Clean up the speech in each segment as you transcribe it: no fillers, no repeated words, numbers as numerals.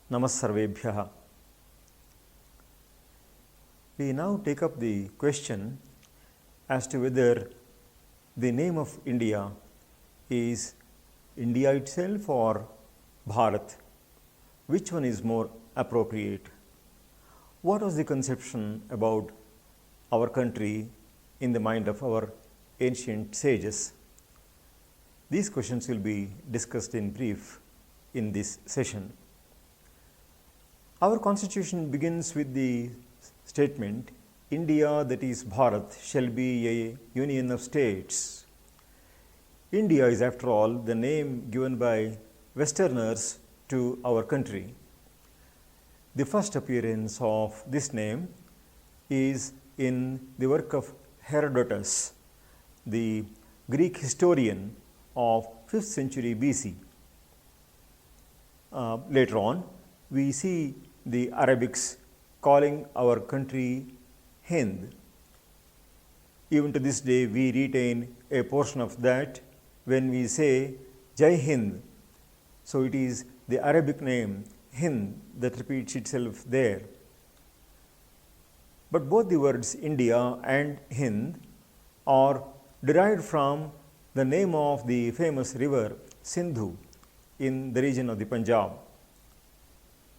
Namassarvebhyaha. We now take up the question as to whether the name of India is India itself or Bharat. Which one is more appropriate? What was the conception about our country in the mind of our ancient sages? These questions will be discussed in brief in this session. Our constitution begins with the statement, India, that is Bharat, shall be a union of states. India is, after all, the name given by Westerners to our country. The first appearance of this name is in the work of Herodotus, the Greek historian of 5th century BC. Later on, we see the Arabics calling our country Hind. Even to this day, we retain a portion of that when we say Jai Hind. So it is the Arabic name Hind that repeats itself there. But both the words India and Hind are derived from the name of the famous river Sindhu in the region of the Punjab.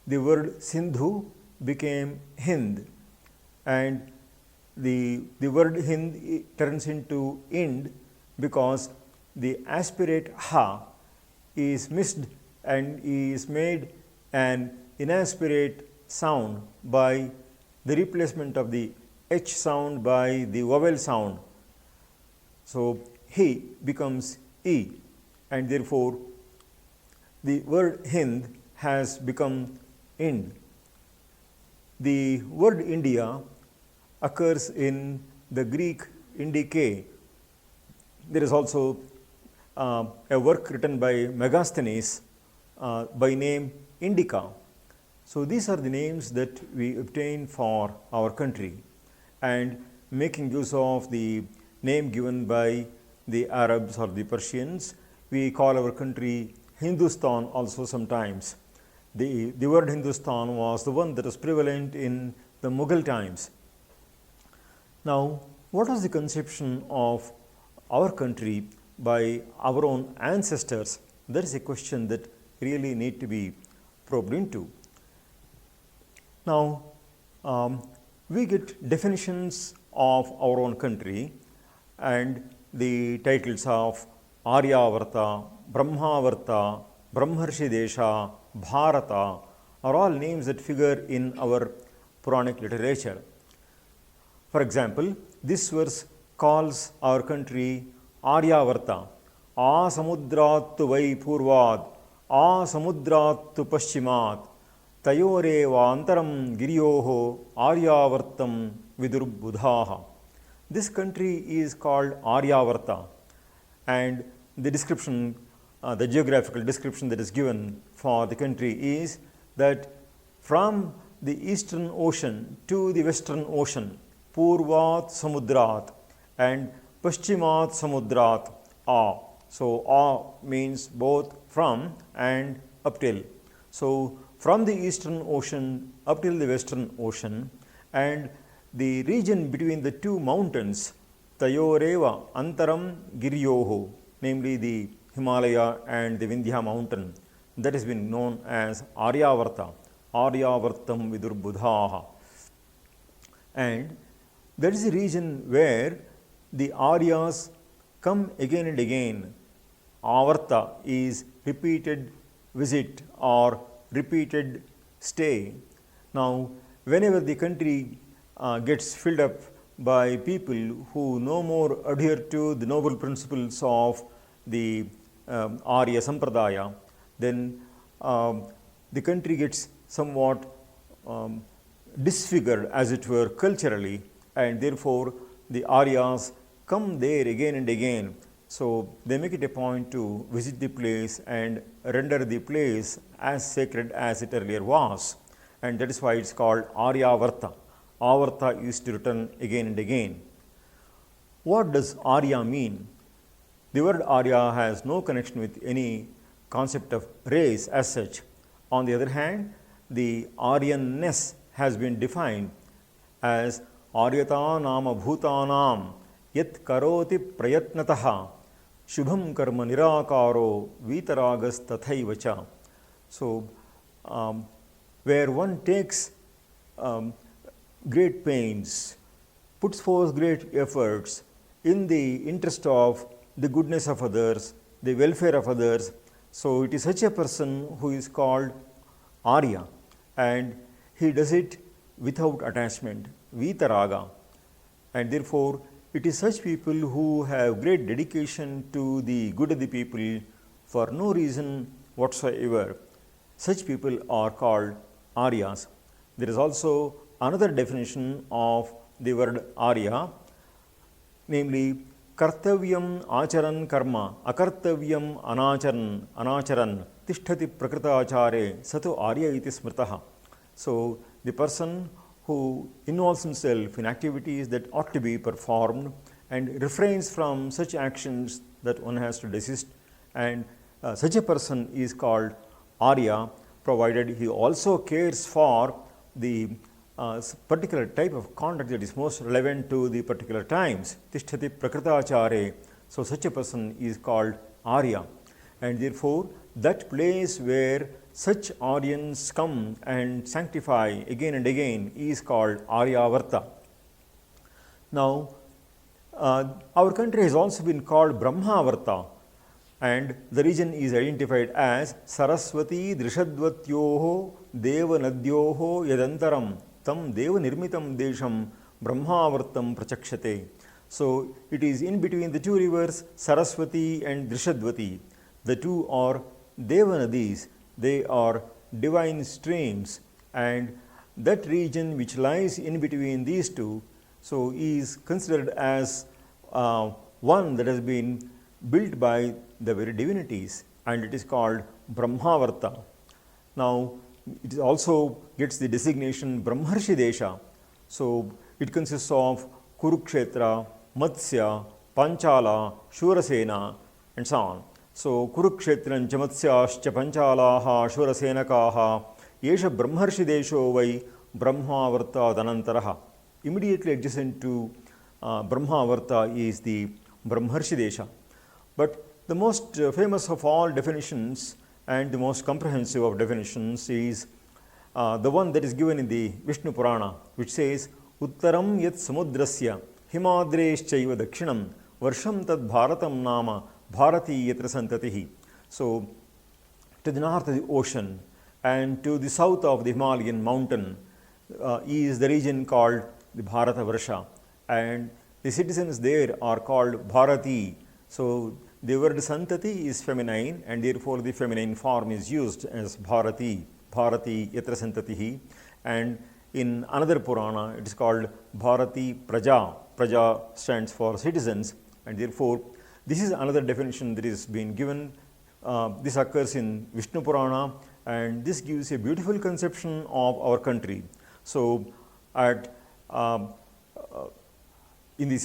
The word Sindhu became Hind, and the word Hind turns into Ind because the aspirate Ha is missed and is made an inaspirate sound by the replacement of the H sound by the vowel sound. So, he becomes E, and therefore, the word Hind has become Ind. The word India occurs in the Greek Indike. There is also a work written by Megasthenes by name Indica. So, these are the names that we obtain for our country, and making use of the name given by the Arabs or the Persians, we call our country Hindustan also sometimes. The word Hindustan was the one that was prevalent in the Mughal times. Now, what was the conception of our country by our own ancestors? That is a question that really need to be probed into. Now, we get definitions of our own country, and the titles of Aryavarta, Brahmavarta, Brahmarshi Desha, Bharata are all names that figure in our Puranic literature. For example, this verse calls our country Aryavarta, A Samudrattu Vai Purvad, A Samudrattu Paschimat, Tayoreva Antaram Giryoho Aryavartam Vidurbudhaha. This country is called Aryavarta, and the description, the geographical description that is given for the country is that from the eastern ocean to the western ocean, Purvat Samudrat and Paschimat Samudrat A. So, A means both from and up till. So, from the eastern ocean up till the western ocean, and the region between the two mountains, Tayoreva Antaram Giryoho, namely the Himalaya and the Vindhya mountain, that has been known as Aryavarta, Aryavartam Vidurbudhaha. And that is the region where the Aryas come again and again. Avarta is repeated visit or repeated stay. Now, whenever the country gets filled up by people who no more adhere to the noble principles of the Arya Sampradaya, then the country gets somewhat disfigured, as it were, culturally, and therefore the Aryas come there again and again. So, they make it a point to visit the place and render the place as sacred as it earlier was, and that is why it is called Aryavarta. Avarta is to return again and again. What does Arya mean? The word Arya has no connection with any concept of race as such. On the other hand, the Aryanness has been defined as Aryata nama bhutanam yat karoti prayatnataha shubham karma nirakaro vitaragas tathaivacha. So, where one takes great pains, puts forth great efforts in the interest of the goodness of others, the welfare of others, so it is such a person who is called Arya, and he does it without attachment, vitaraga, and therefore it is such people who have great dedication to the good of the people for no reason whatsoever. Such people are called Aryas. There is also another definition of the word Arya, namely kartavyam acharan karma, akartavyam anacharan, tishtati prakritachare, sato Arya iti smritaha. So, the person who involves himself in activities that ought to be performed and refrains from such actions that one has to desist, and such a person is called Arya, provided he also cares for the particular type of conduct that is most relevant to the particular times. Tishtati prakritachare. So, such a person is called Arya, and therefore, that place where such Aryans come and sanctify again and again is called Aryavarta. Now, our country has also been called Brahmavarta, and the region is identified as Saraswati Drishadvatyoho Devanadyoho Yadantaram Tam Deva Nirmitam Desham Brahmavartam Prachakshate. So, it is in between the two rivers Saraswati and Drishadvati. The two are Devanadis, they are divine streams, and that region which lies in between these two, so is considered as one that has been built by the very divinities, and it is called Brahmavarta. Now, it also gets the designation Brahmarshi Desha. So, it consists of Kurukshetra, Matsya, Panchala, Shurasena, and so on. So, Kurukshetran Chamatsyaschcha Panchalaha Shurasenakaha Yesha Brahmarshi Desho Vai Brahmavarta Danantaraha. Immediately adjacent to Brahmavarta is the Brahmarshi Desha. But the most famous of all definitions and the most comprehensive of definitions is the one that is given in the Vishnu Purana, which says Uttaram yat samudrasya himadreschaiva dakshinam varsham tad bharatam nama bharati yatra santatihi. So, to the north of the ocean and to the south of the Himalayan mountain is the region called the Bharata Varsha, and the citizens there are called Bharati. So, the word Santati is feminine, and therefore the feminine form is used as Bharati, Bharati Yatra Santatihi, and in another Purana it is called Bharati Praja. Praja stands for citizens, and therefore this is another definition that is being given. This occurs in Vishnu Purana, and this gives a beautiful conception of our country. So, at in the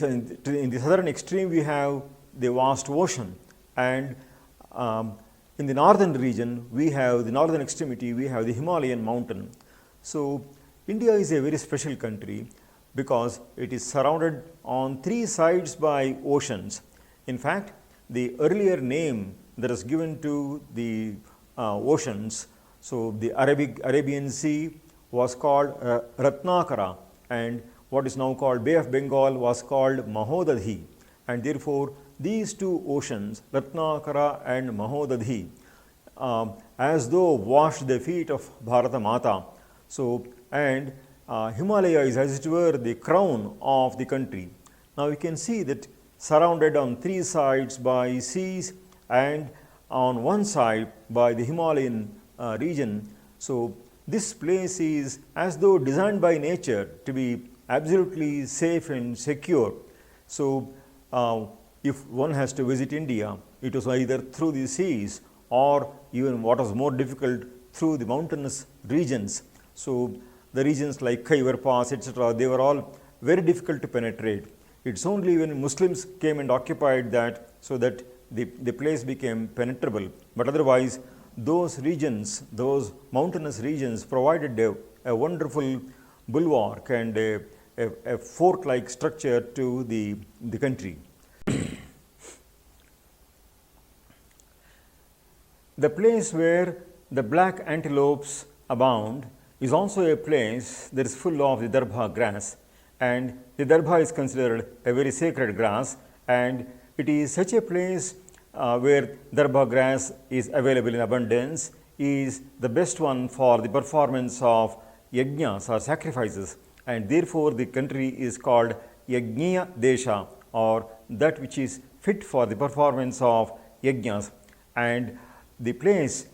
southern extreme we have the vast ocean, and in the northern region we have the northern extremity, we have the Himalayan mountain. So, India is a very special country because it is surrounded on three sides by oceans. In fact, the earlier name that is given to the oceans, so the Arabian Sea was called Ratnakara, and what is now called Bay of Bengal was called Mahodadhi, and therefore these two oceans, Ratnakara and Mahodadhi, as though washed the feet of Bharata Mata. So, and Himalaya is as it were the crown of the country. Now, we can see that surrounded on three sides by seas and on one side by the Himalayan region. So, this place is as though designed by nature to be absolutely safe and secure. So, if one has to visit India, it was either through the seas or even what was more difficult through the mountainous regions. So, the regions like Khyber Pass, etc., they were all very difficult to penetrate. It's only when Muslims came and occupied that, so that the place became penetrable. But otherwise, those regions, those mountainous regions provided a wonderful bulwark and a fort-like structure to the country. The place where the black antelopes abound is also a place that is full of the darbha grass, and the darbha is considered a very sacred grass, and it is such a place where darbha grass is available in abundance is the best one for the performance of yajnas or sacrifices, and therefore the country is called Yajnya Desha, or that which is fit for the performance of yajnas. And the place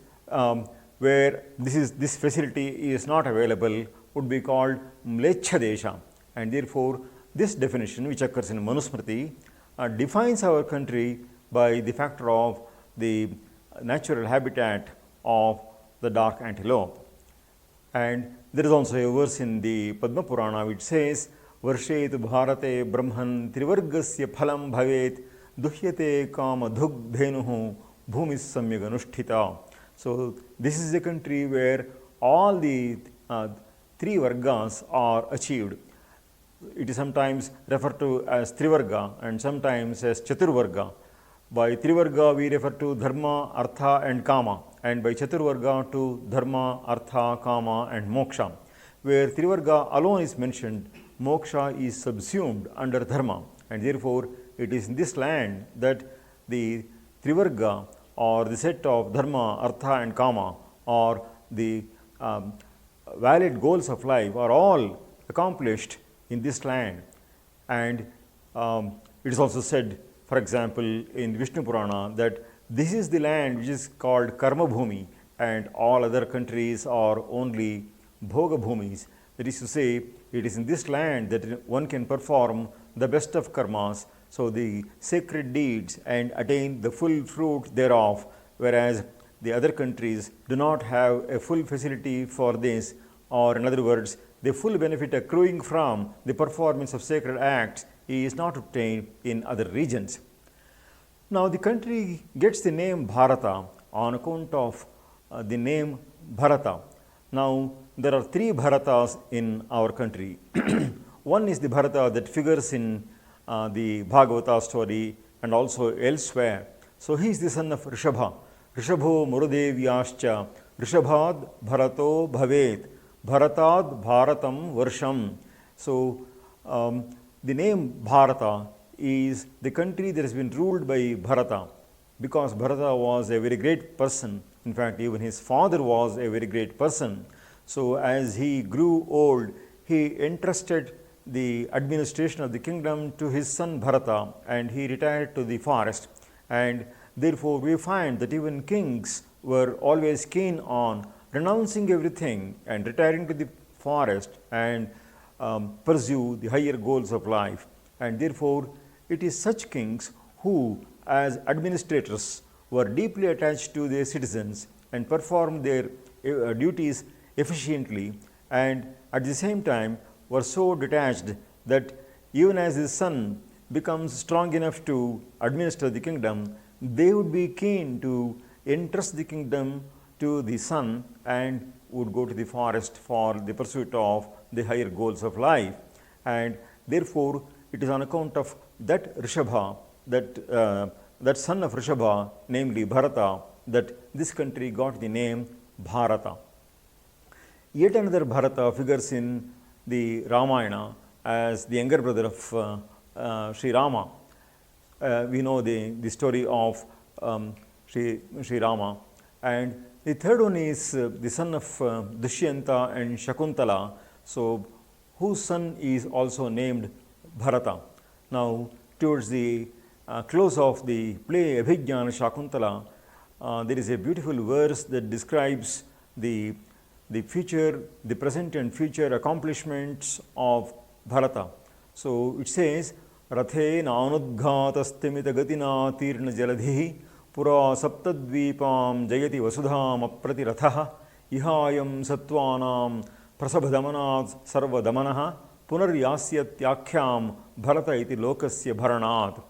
where this facility is not available would be called Mlecha Desha, and therefore this definition, which occurs in Manusmriti, defines our country by the factor of the natural habitat of the dark antelope. And there is also a verse in the Padma Purana which says, Varshet Bharate Brahman Trivargasya Phalam Bhavet Duhyate Kama Dhugdhenuhu Bhumis Samyaganusthita. So this is a country where all the three vargas are achieved. It is sometimes referred to as Trivarga and sometimes as Chaturvarga. By Trivarga we refer to Dharma, Artha and Kama, and by Chaturvarga to Dharma, Artha, Kama and Moksha. Where Trivarga alone is mentioned, Moksha is subsumed under Dharma, and therefore it is in this land that the Trivarga or the set of Dharma, Artha and Kama, or the valid goals of life are all accomplished in this land. And it is also said, for example, in Vishnu Purana, that this is the land which is called Karma Bhumi, and all other countries are only Bhoga Bhumis. That is to say, it is in this land that one can perform the best of karmas, so the sacred deeds, and attain the full fruit thereof, whereas the other countries do not have a full facility for this, or in other words, the full benefit accruing from the performance of sacred acts is not obtained in other regions. Now the country gets the name Bharata on account of the name Bharata. Now there are three Bharatas in our country. One is the Bharata that figures in the Bhagavata story and also elsewhere. So he is the son of Rishabha. Rishabho Murudevyascha Rishabhad Bharato Bhavet Bharatad Bharatam Varsham. So the name Bharata is the country that has been ruled by Bharata, because Bharata was a very great person. In fact, even his father was a very great person. So as he grew old, he entrusted the administration of the kingdom to his son Bharata, and he retired to the forest. And therefore we find that even kings were always keen on renouncing everything and retiring to the forest and pursue the higher goals of life. And therefore it is such kings who, as administrators, were deeply attached to their citizens and performed their duties efficiently, and at the same time were so detached that even as his son becomes strong enough to administer the kingdom, they would be keen to entrust the kingdom to the son and would go to the forest for the pursuit of the higher goals of life. And therefore it is on account of that Rishabha, that son of Rishabha, namely Bharata, that this country got the name Bharata. Yet another Bharata figures in the Ramayana as the younger brother of Sri Rama. We know the story of Sri Rama. And the third one is the son of Dushyanta and Shakuntala, so whose son is also named Bharata. Now, towards the close of the play Abhijnana Shakuntala, there is a beautiful verse that describes the future, the present and future accomplishments of Bharata. So it says, Rathe nanudghatastimita gatina tirna jaladhi pura saptadvipam jayati vasudham aprati ratha ihayam sattvanam prasabhadamanat sarvadamanaha punaryasyatyakyam bharata iti lokasya bharanat.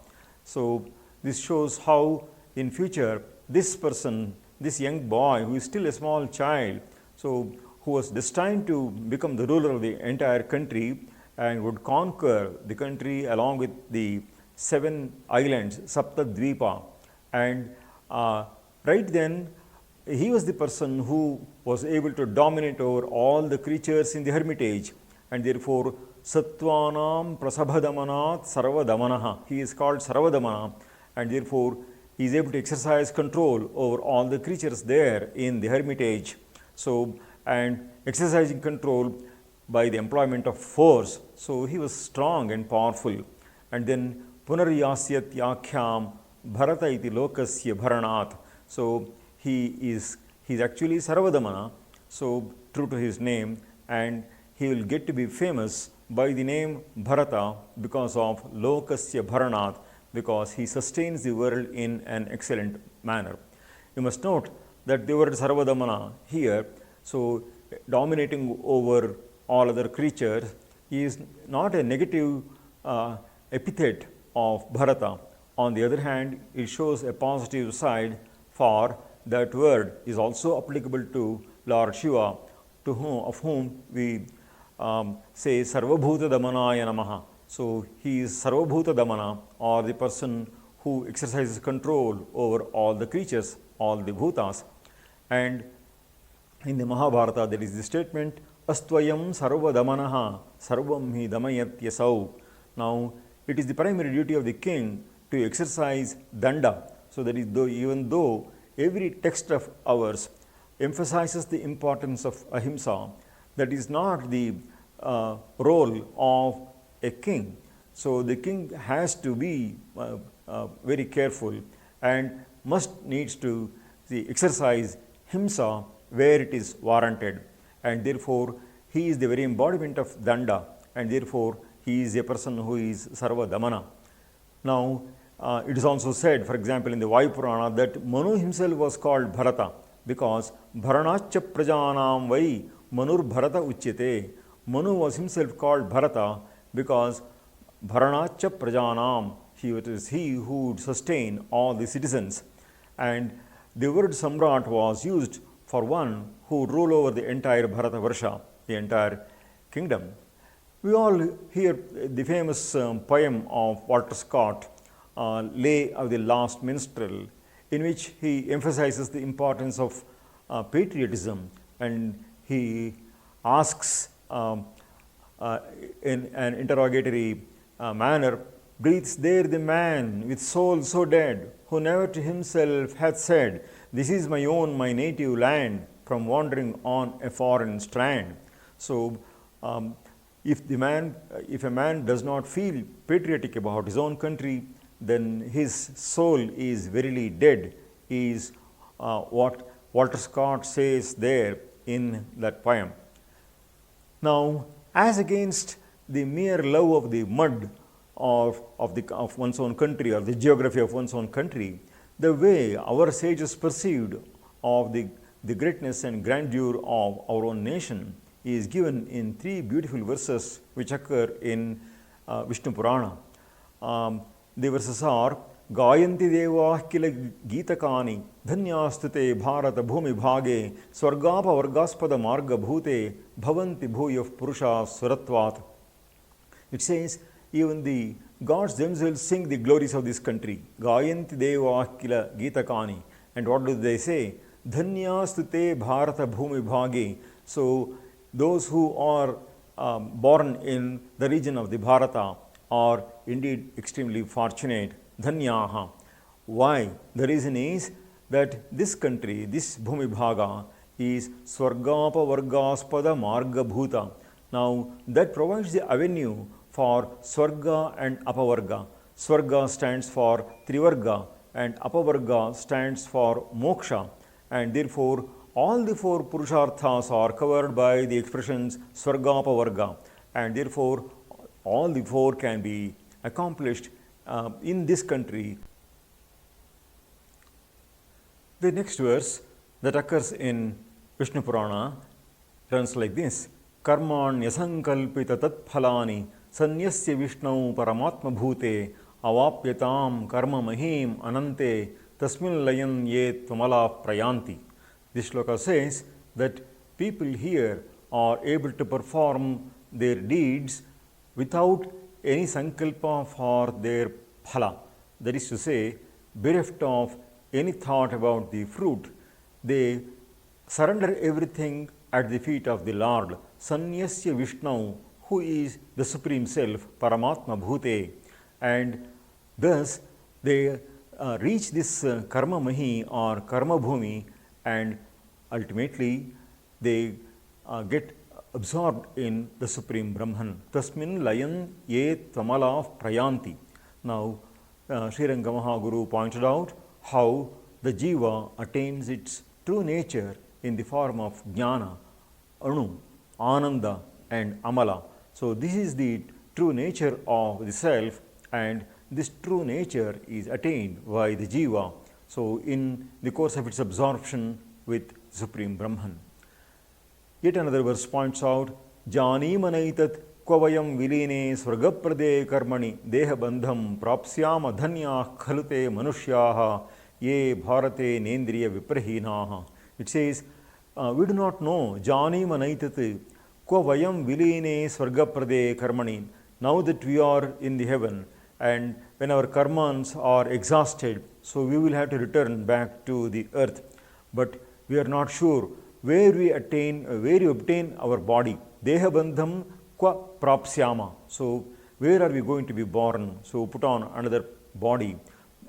So this shows how in future this person this young boy who is still a small child, so who was destined to become the ruler of the entire country and would conquer the country along with the 7 islands, Saptadvipa. And right then, he was the person who was able to dominate over all the creatures in the hermitage, and therefore Sattvanam Prasabhadamanat Sarvadamanaha. He is called Sarvadamana, and therefore he is able to exercise control over all the creatures there in the hermitage. So, and exercising control by the employment of force. So he was strong and powerful. And then Punaryasyat Yakhyam Bharata iti lokasya bharanat. So he is actually Sarvadamana, so true to his name, and he will get to be famous by the name Bharata because of lokasya bharanat, because he sustains the world in an excellent manner. You must note that the word Sarvadamana here, so dominating over all other creatures, is not a negative epithet of Bharata. On the other hand, it shows a positive side, for that word is also applicable to Lord Shiva, of whom we say Sarvabhuta Damanaya Namaha. So he is Sarvabhuta Damana, or the person who exercises control over all the creatures, all the bhutas. And in the Mahabharata, there is the statement, Astvayam Sarvadamanaha Sarvam hi Damayatyasau. Now, it is the primary duty of the king to exercise danda. So that is, even though every text of ours emphasizes the importance of ahimsa, that is not the role of a king. So the king has to be very careful and needs to exercise himsa where it is warranted, and therefore he is the very embodiment of danda, and therefore he is a person who is Sarva Damana. Now, it is also said, for example, in the Vayu Purana, that Manu himself was called Bharata because Bharanacha Prajanam Vai Manur Bharata Uchyate. Manu was himself called Bharata because Bharanacha Prajanam, it is he who would sustain all the citizens. And the word Samrat was used for one who would rule over the entire Bharata Varsha, the entire kingdom. We all hear the famous poem of Walter Scott, Lay of the Last Minstrel, in which he emphasizes the importance of patriotism, and he asks in an interrogatory manner, breathes there the man with soul so dead, who never to himself hath said, this is my own, my native land, from wandering on a foreign strand. So, if a man does not feel patriotic about his own country, then his soul is verily dead, is what Walter Scott says there in that poem. Now, as against the mere love of the mud of one's own country, or the geography of one's own country, the way our sages perceived of the greatness and grandeur of our own nation is given in 3 beautiful verses which occur in Vishnu Purana. The verses are, Gayanti Devah Kila Gitakani Dhanyastute Bharata Bhumi Bhage Swargapa Vargaspada Marga Bhute Bhavanti Bhuyav Purusha Suratvat. It says, even the gods themselves sing the glories of this country. Gayanti Devah Kila Gitakani. And what do they say? Dhanyastute Bharata Bhumi Bhage. So, those who are born in the region of the Bharata are indeed extremely fortunate. Dhanyaha. Why? The reason is that this country, this Bhumi Bhaga, is Swargapa Vargaspada Marga Bhuta. Now, that provides the avenue for Swarga and Apavarga. Swarga stands for Trivarga and Apavarga stands for Moksha, and therefore all the 4 Purusharthas are covered by the expressions Swarga Apavarga, and therefore all the 4 can be accomplished in this country. The next verse that occurs in Vishnu Purana runs like this: Karman yasankalpita tatphalani sanyasya Vishnau paramatma bhute avapyatam karma mahim anante tasmin layan ye tvamala prayanti. This shloka says that people here are able to perform their deeds without any sankalpa for their phala. That is to say, bereft of any thought about the fruit, they surrender everything at the feet of the Lord. Sanyasya Vishnu, who is the Supreme Self, Paramatma Bhute, and thus they reach this karma mahi or karma bhumi, and ultimately they get absorbed in the Supreme Brahman. Tasmin layan ye tvamala prayanti. Now, Sriranga Mahaguru pointed out how the jiva attains its true nature in the form of jnana, anu, ananda, and amala. So, this is the true nature of the self, and this true nature is attained by the jiva. So, in the course of its absorption with Supreme Brahman. Yet another verse points out, Jani manaitat kvayam viline swargaprade karmani deha bandham prapsyama dhanya khalute manushyaha ye bharate nendriya viprahinaha. It says, we do not know, Jani manaitat kvayam viline swargaprade karmani. Now that we are in the heaven, and when our karmas are exhausted, so we will have to return back to the earth. But we are not sure where we obtain our body. Deha bandham kwa prapsyama. So, where are we going to be born? So, put on another body.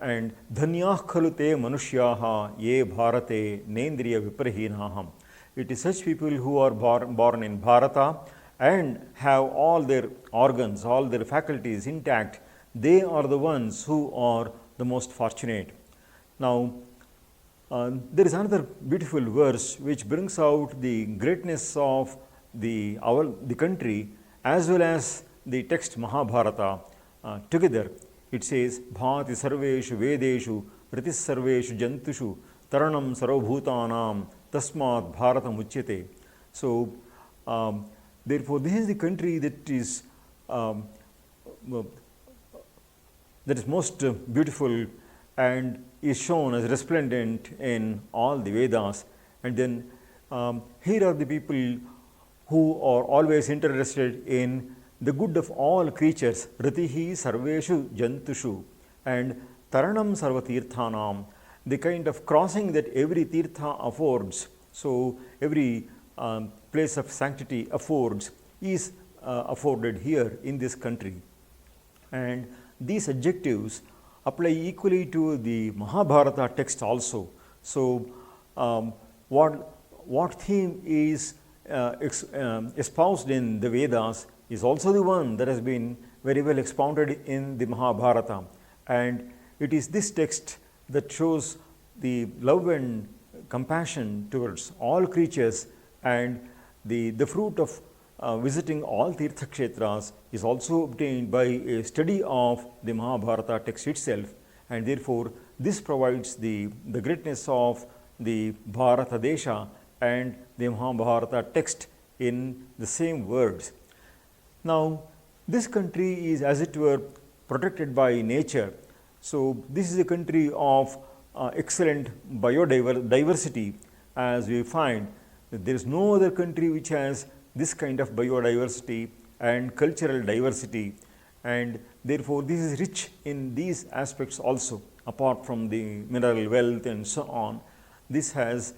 And dhanyah khalute manushyaha ye bharate nendriya viprahinaham. It is such people who are born in Bharata and have all their organs, all their faculties intact. They are the ones who are the most fortunate. Now, there is another beautiful verse which brings out the greatness of the country as well as the text Mahabharata together. It says, Bhati sarveshu vedeshu ritis sarveshu jantushu taranam sarvabhutanam tasmat bharatam uchyate. So, therefore, this is the country that is most beautiful and is shown as resplendent in all the Vedas. And then here are the people who are always interested in the good of all creatures, Ratihi Sarveshu Jantushu, and Taranam Sarvatirthanam, the kind of crossing that every tirtha affords, so every place of sanctity affords, is afforded here in this country. And these adjectives apply equally to the Mahabharata text also. So, what theme is espoused in the Vedas is also the one that has been very well expounded in the Mahabharata. And it is this text that shows the love and compassion towards all creatures, and the fruit of visiting all Tirtha Kshetras is also obtained by a study of the Mahabharata text itself, and therefore this provides the greatness of the Bharata Desha and the Mahabharata text in the same words. Now, this country is, as it were, protected by nature. So, this is a country of excellent biodiversity, as we find that there is no other country which has this kind of biodiversity and cultural diversity, and therefore this is rich in these aspects also. Apart from the mineral wealth and so on, this has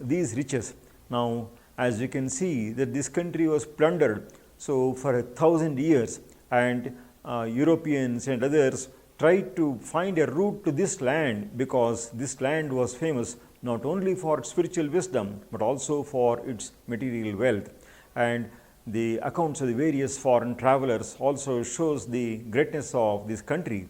these riches. Now, as you can see that this country was plundered so for 1,000 years, and Europeans and others tried to find a route to this land, because this land was famous not only for its spiritual wisdom but also for its material wealth. And the accounts of the various foreign travelers also shows the greatness of this country.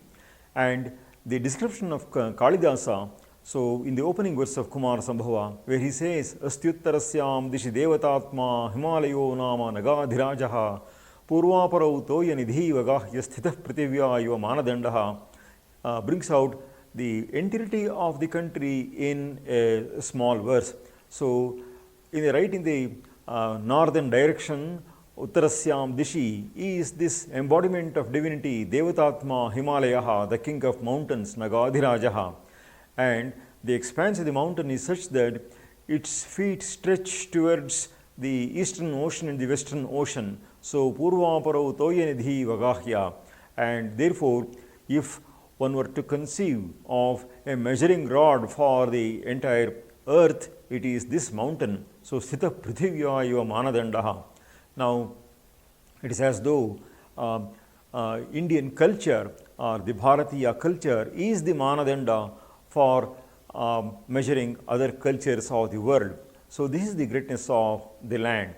And the description of Kalidasa, so in the opening verse of Kumar Sambhava, where he says, Astyuttarasyam dishi devatatma himalayo nama nagadhirajaha purvaparau toya nidhivagah yasthitah prativya yuva manadandaha, brings out the entirety of the country in a small verse. So, in the northern direction, Uttarasyam Dishi is this embodiment of divinity, Devatatma Himalayaha, the king of mountains, Nagadhirajaha. and the expanse of the mountain is such that its feet stretch towards the eastern ocean and the western ocean. So, Purvaparau Toyanidhi Vagahya, and therefore, if one were to conceive of a measuring rod for the entire earth, it is this mountain. So, Sthita Prithivya Iva Manadandaha. Now, it is as though Indian culture or the Bharatiya culture is the Manadanda for measuring other cultures of the world. So, this is the greatness of the land.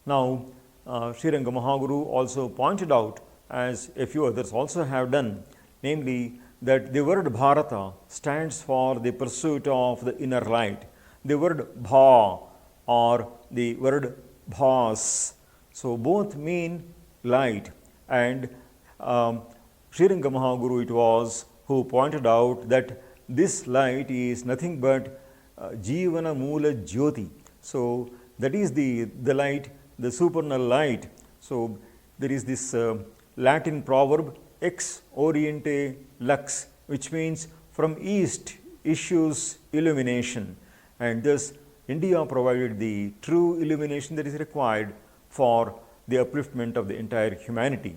Now, Sriranga Mahaguru also pointed out, as a few others also have done, namely that the word Bharata stands for the pursuit of the inner light. The word Bha or the word Bhas, so both mean light, and Sriranga Mahaguru it was who pointed out that this light is nothing but Jivana Moola Jyoti. So, that is the light, the supernal light. So, there is this Latin proverb ex oriente lux, which means from east issues illumination, and thus India provided the true illumination that is required for the upliftment of the entire humanity.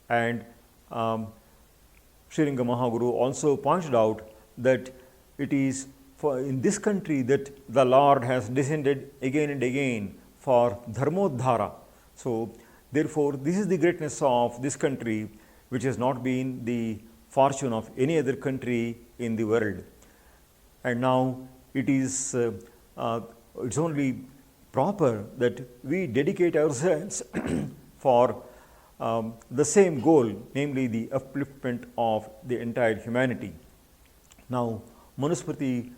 And Sriranga Mahaguru also pointed out that it is in this country that the Lord has descended again and again for Dharmodhara. So, therefore, this is the greatness of this country, which has not been the fortune of any other country in the world. And now it is it's only proper that we dedicate ourselves for the same goal, namely the upliftment of the entire humanity. Now, Manusmriti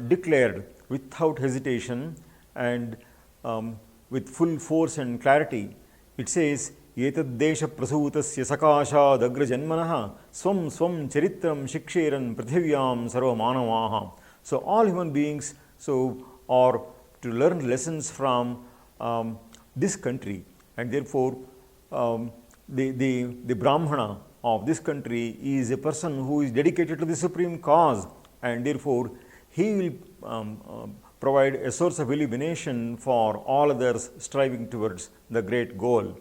declared without hesitation and with full force and clarity, it says, Etaddesha prasutasya sakasha dagra janmanaha swam swam charitram shiksheran prithivyam sarva manavaha. So, all human beings are to learn lessons from this country, and therefore, the Brahmana of this country is a person who is dedicated to the supreme cause, and therefore, he will provide a source of illumination for all others striving towards the great goal.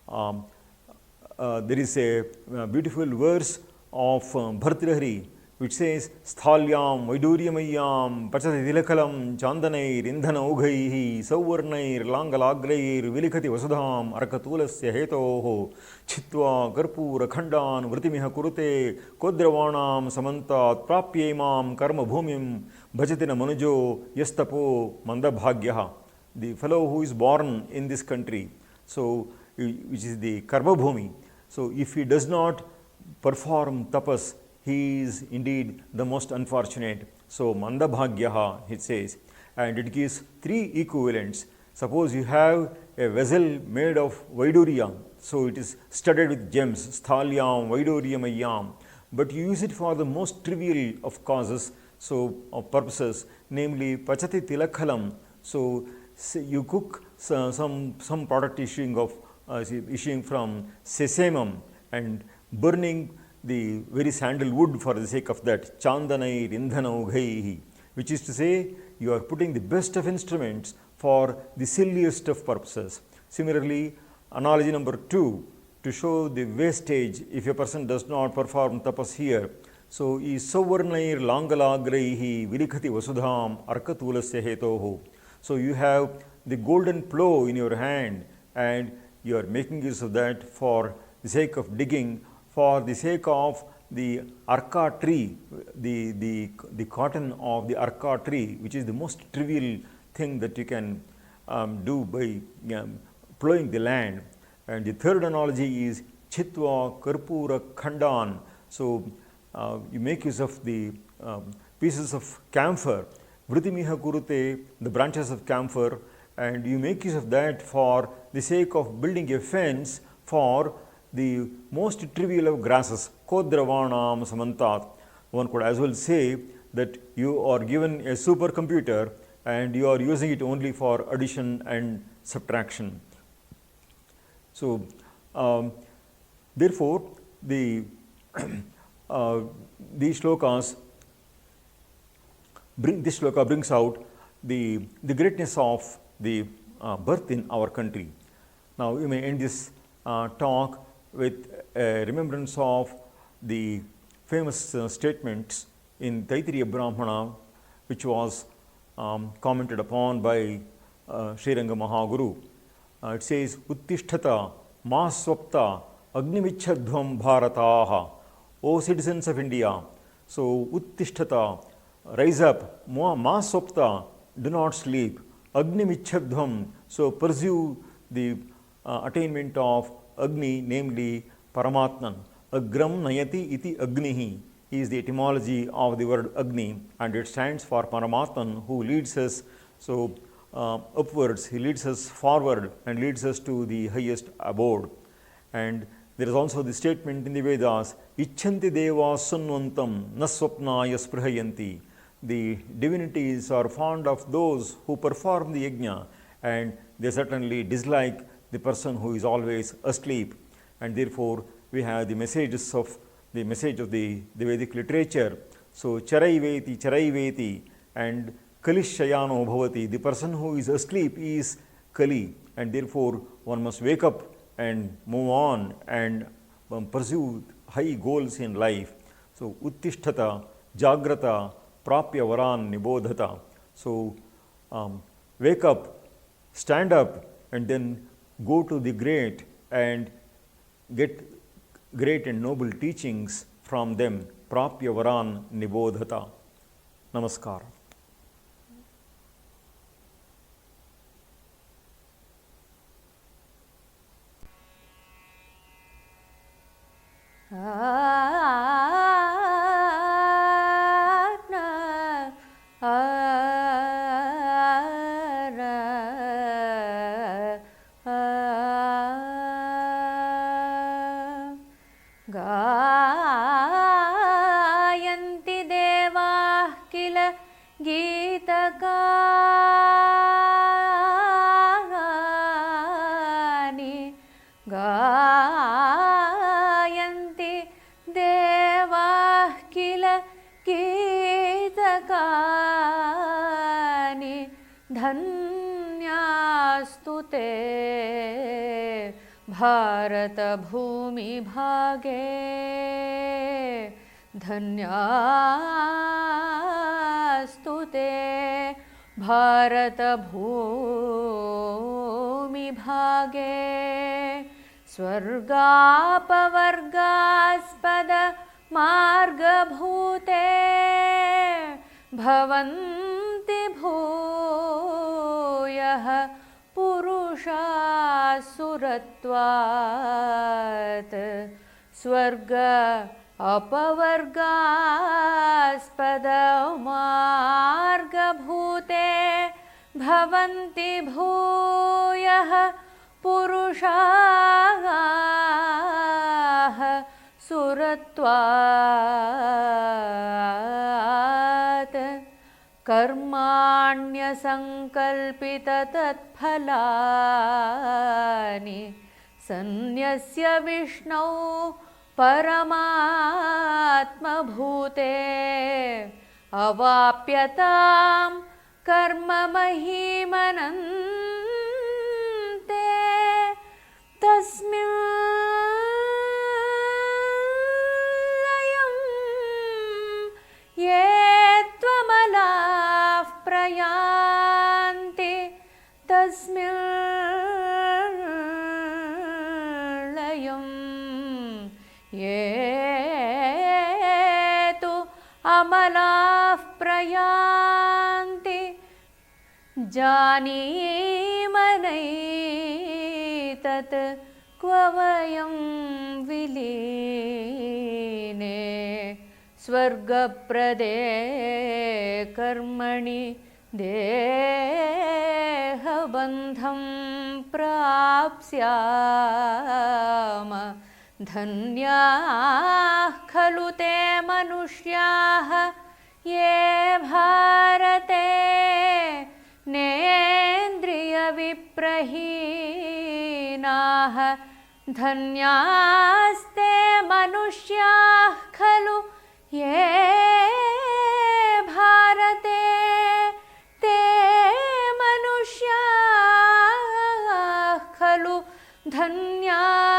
There is a beautiful verse of Bhartrihari which says, Sthalyam Vaiduryamayam Pachati Tilakalam Chandanair Indhana Ughaihi Sauvarnair Langalagrair Vilikati Vasudham Arakatulasya Hetoho Chitva Karpura Khandan Vritimiha Kurute Kodravanam Samantat Prapyemam Karma Bhumim Bhajatina Manujo Yastapo Mandabhagyaha. The fellow who is born in this country, so which is the Karma Bhumi. So, if he does not perform tapas, he is indeed the most unfortunate. So, Mandabhagyaha, it says, and it gives three equivalents. Suppose you have a vessel made of Vaidurya, so it is studded with gems, Sthalyam Vaiduryamayam, but you use it for the most trivial of causes, so of purposes, namely Pachati Tilakhalam. So, you cook some product issuing from sesamum and burning the very sandalwood for the sake of that, Chandanair Indhana Ughaihi, which is to say, you are putting the best of instruments for the silliest of purposes. Similarly, analogy number 2, to show the wastage if a person does not perform tapas here. So, is Sauvarnair Langalagraihi Vilikati Vasudham Arkatulasya Hetoho. So, you have the golden plow in your hand and you are making use of that for the sake of digging, for the sake of the arka tree, the cotton of the arka tree, which is the most trivial thing that you can do by plowing the land. And the third analogy is Chitva Karpura Khandan. So, you make use of the pieces of camphor, Vritimiha Kurute, the branches of camphor, and you make use of that for the sake of building a fence for the most trivial of grasses, Kodravanam Samantat. One could as well say that you are given a supercomputer and you are using it only for addition and subtraction. So, therefore, these shlokas this shloka brings out the greatness of the birth in our country. Now, we may end this talk with a remembrance of the famous statements in Taittiriya Brahmana, which was commented upon by Sriranga Mahaguru. It says, Uttishtata Maswapta Agnimichhadvam Bharataha. O citizens of India, so Uttishtata, rise up, Maswapta, do not sleep, Agnimichhadvam, so pursue the attainment of Agni, namely Paramatman. Agram Nayati iti Agnihi is the etymology of the word Agni, and it stands for Paramatman, who leads us upwards, he leads us forward and leads us to the highest abode. And there is also the statement in the Vedas, Icchanti devas sunvantam naswapnaya sprhayanti. The divinities are fond of those who perform the yajna, and they certainly dislike the person who is always asleep. And therefore, we have the message of the Vedic literature. So, Charaiveti, and Kalishayano bhavati. The person who is asleep is Kali, and therefore one must wake up and move on and pursue high goals in life. So, Uttishtata, Jagrata, Prapya Varan Nibodhata. So, wake up, stand up, and then go to the great and get great and noble teachings from them. Prapya Varan Nibodhata. Namaskar. गायन्ति देवाः किल गीतकानि गायन्ति देवाः किल गीतकानि धन्यास्तु ते भारतभूमिभागे धन्यास्तु ते भारतभूमिभागे स्वर्गापवर्गास्पद मार्गभूते भवन्ति भूयः पुरुषासुरत्वात् स्वर्ग अपवर्गास्पद मार्गभूते भवन्ति भूयः पुरुषाः सुरत्वात् कर्माण्यसङ्कल्पिततत्फलानि सन्न्यस्य विष्णौ परमात्मभूते अवाप्यतां कर्ममहीमनन्ते तस्मिल्लयं ये त्वमलाः प्रयान्ति तस्मिल्लयं ये तु अमलाः प्रयान्ति जानीमनैतत् क्व वयं विलीने स्वर्गप्रदे कर्मणि देहबन्धं प्राप्स्याम धन्याः खलु ते मनुष्याः ये भारते नेन्द्रियविप्रहीनाः धन्यास्ते मनुष्याः खलु ये भारते धन्याः